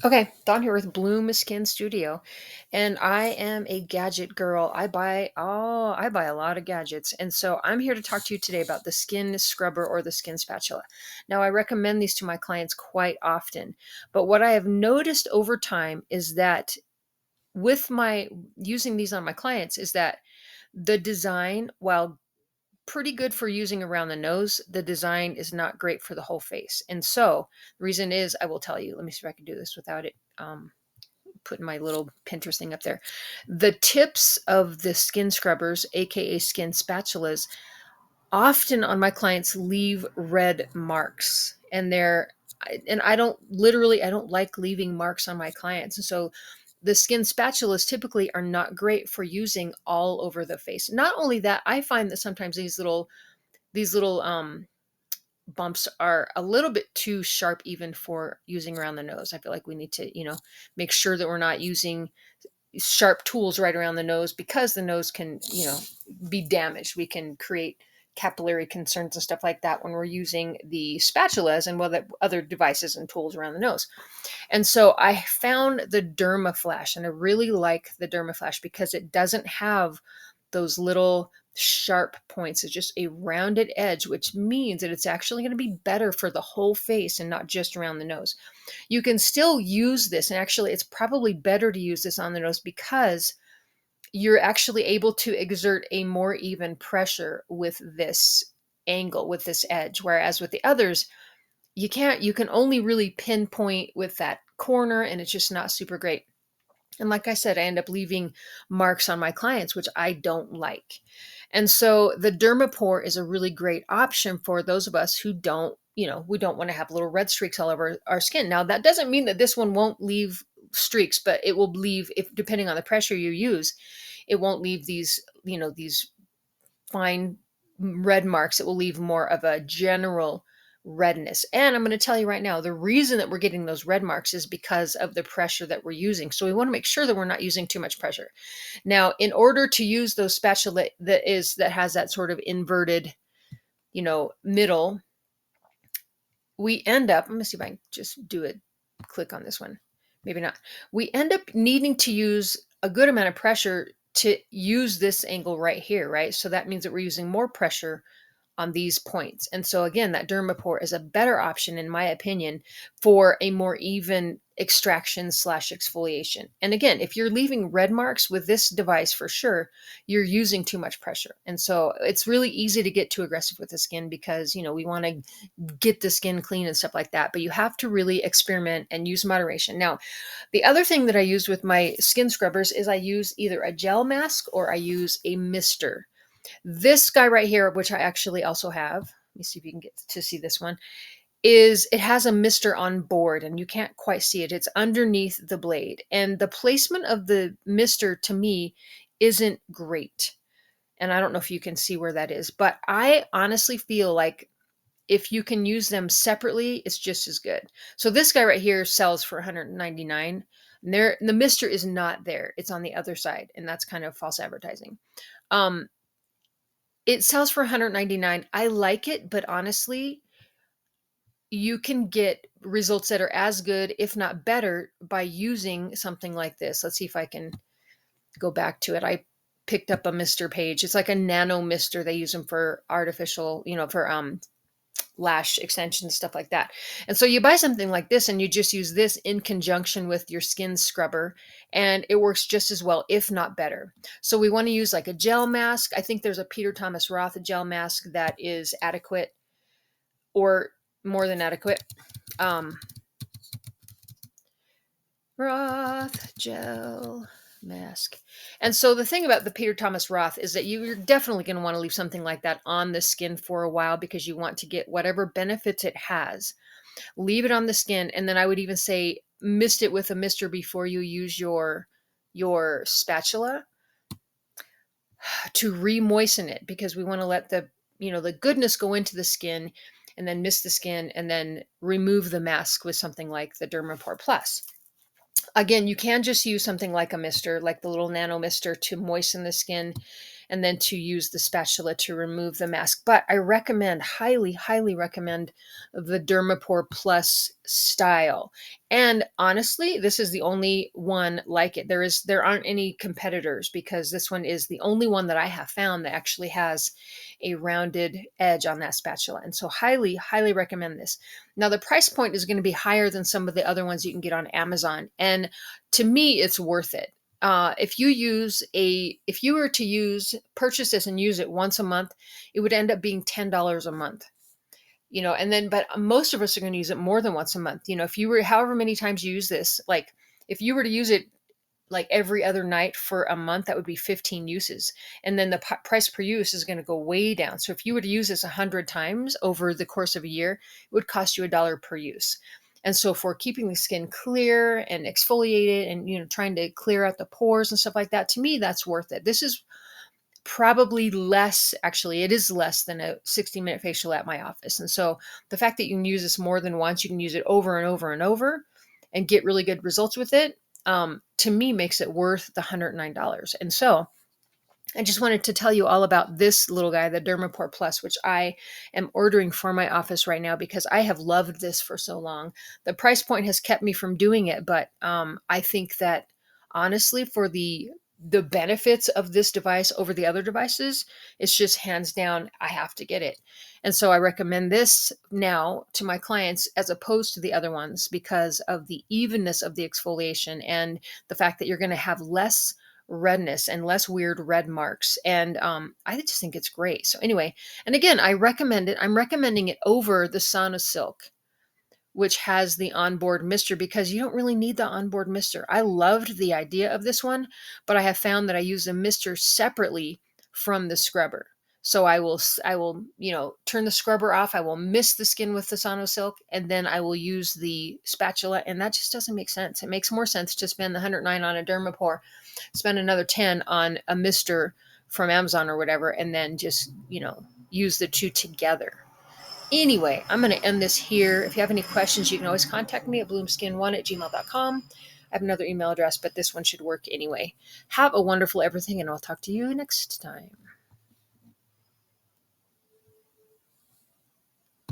Okay, Dawn here with Bloom Skin Studio, and I am a gadget girl. I buy a lot of gadgets, and so I'm here to talk to you today about the skin scrubber or the skin spatula. Now, I recommend these to my clients quite often, but what I have noticed over time is that with my using these on my clients is that the design, while pretty good for using around the nose, the design is not great for the whole face. And so the reason is, I will tell you. Let me see if I can do this without it. Putting my little Pinterest thing up there. The tips of the skin scrubbers, aka skin spatulas, often on my clients leave red marks. And I don't like leaving marks on my clients. And so the skin spatulas typically are not great for using all over the face. Not only that, I find that sometimes these little bumps are a little bit too sharp even for using around the nose. I feel like we need to, make sure that we're not using sharp tools right around the nose because the nose can, be damaged. We can create capillary concerns and stuff like that when we're using the spatulas and the other devices and tools around the nose. And so I found the Dermaflash, and I really like the Dermaflash because it doesn't have those little sharp points. It's just a rounded edge, which means that it's actually going to be better for the whole face and not just around the nose. You can still use this, and actually, it's probably better to use this on the nose because you're actually able to exert a more even pressure with this angle, with this edge. Whereas with the others, you can only really pinpoint with that corner, and it's just not super great. And like I said, I end up leaving marks on my clients, which I don't like. And so the Dermapore is a really great option for those of us who don't, we don't want to have little red streaks all over our skin. Now, that doesn't mean that this one won't leave streaks, but it will leave, if depending on the pressure you use, it won't leave these fine red marks. It will leave more of a general redness. And I'm going to tell you right now, the reason that we're getting those red marks is because of the pressure that we're using. So we want to make sure that we're not using too much pressure. Now, in order to use those spatula that has that sort of inverted, middle, we end up, let me see if I can just do it, click on this one. Maybe not. We end up needing to use a good amount of pressure to use this angle right here, right? So that means that we're using more pressure on these points. And so again, that Dermapore is a better option, in my opinion, for a more even extraction slash exfoliation. And again, if you're leaving red marks with this device, for sure, you're using too much pressure. And so it's really easy to get too aggressive with the skin because, we want to get the skin clean and stuff like that. But you have to really experiment and use moderation. Now, the other thing that I use with my skin scrubbers is I use either a gel mask or I use a mister. This guy right here, which I actually also have, let me see if you can get to see this one, it has a mister on board and you can't quite see it. It's underneath the blade. And the placement of the mister to me isn't great. And I don't know if you can see where that is, but I honestly feel like if you can use them separately, it's just as good. So this guy right here sells for 199. And the mister is not there. It's on the other side, and that's kind of false advertising. Um, it sells for 199. I like it, but honestly, you can get results that are as good, if not better, by using something like this. Let's see if I can go back to it. I picked up a mister page. It's like a nano mister. They use them for artificial, for lash extensions, stuff like that. And so you buy something like this and you just use this in conjunction with your skin scrubber, and it works just as well, if not better. So we want to use like a gel mask. I think there's a Peter Thomas Roth gel mask that is adequate or more than adequate. Roth gel mask. And so the thing about the Peter Thomas Roth is that you're definitely going to want to leave something like that on the skin for a while because you want to get whatever benefits it has. Leave it on the skin, and then I would even say mist it with a mister before you use your spatula to re-moisten it, because we want to let the goodness go into the skin, and then mist the skin, and then remove the mask with something like the Dermapore Plus. Again, you can just use something like a mister, like the little nano mister, to moisten the skin. and then to use the spatula to remove the mask. But I recommend, highly, highly recommend the Dermapore Plus style. And honestly, this is the only one like it. There aren't any competitors, because this one is the only one that I have found that actually has a rounded edge on that spatula. And so highly, highly recommend this. Now the price point is going to be higher than some of the other ones you can get on Amazon. And to me, it's worth it. If you were to purchase this and use it once a month, it would end up being $10 a month. And then, but most of us are going to use it more than once a month. If you were, however many times you use this, like if you were to use it like every other night for a month, that would be 15 uses. And then the price per use is going to go way down. So if you were to use this 100 times over the course of a year, it would cost you $1 per use. And so for keeping the skin clear and exfoliated and, trying to clear out the pores and stuff like that, to me, that's worth it. This is probably less, actually, it is less than a 60-minute facial at my office. And so the fact that you can use this more than once, you can use it over and over and over and get really good results with it, to me makes it worth the $109. And so I just wanted to tell you all about this little guy, the Dermapore Plus, which I am ordering for my office right now because I have loved this for so long. The price point has kept me from doing it, but I think that honestly, for the benefits of this device over the other devices, it's just hands down, I have to get it. And so I recommend this now to my clients as opposed to the other ones because of the evenness of the exfoliation and the fact that you're going to have less redness and less weird red marks. And I just think it's great. So anyway, and again, I recommend it. I'm recommending it over the Sauna Silk, which has the onboard mister, because you don't really need the onboard mister. I loved the idea of this one, but I have found that I use the mister separately from the scrubber. So I will, turn the scrubber off. I will mist the skin with the Sauna Silk, and then I will use the spatula. And that just doesn't make sense. It makes more sense to spend the 109 on a Dermapore, spend another 10 on a mister from Amazon or whatever, and then just, use the two together. Anyway, I'm going to end this here. If you have any questions, you can always contact me at bloomskin1@gmail.com. I have another email address, but this one should work anyway. Have a wonderful everything, and I'll talk to you next time.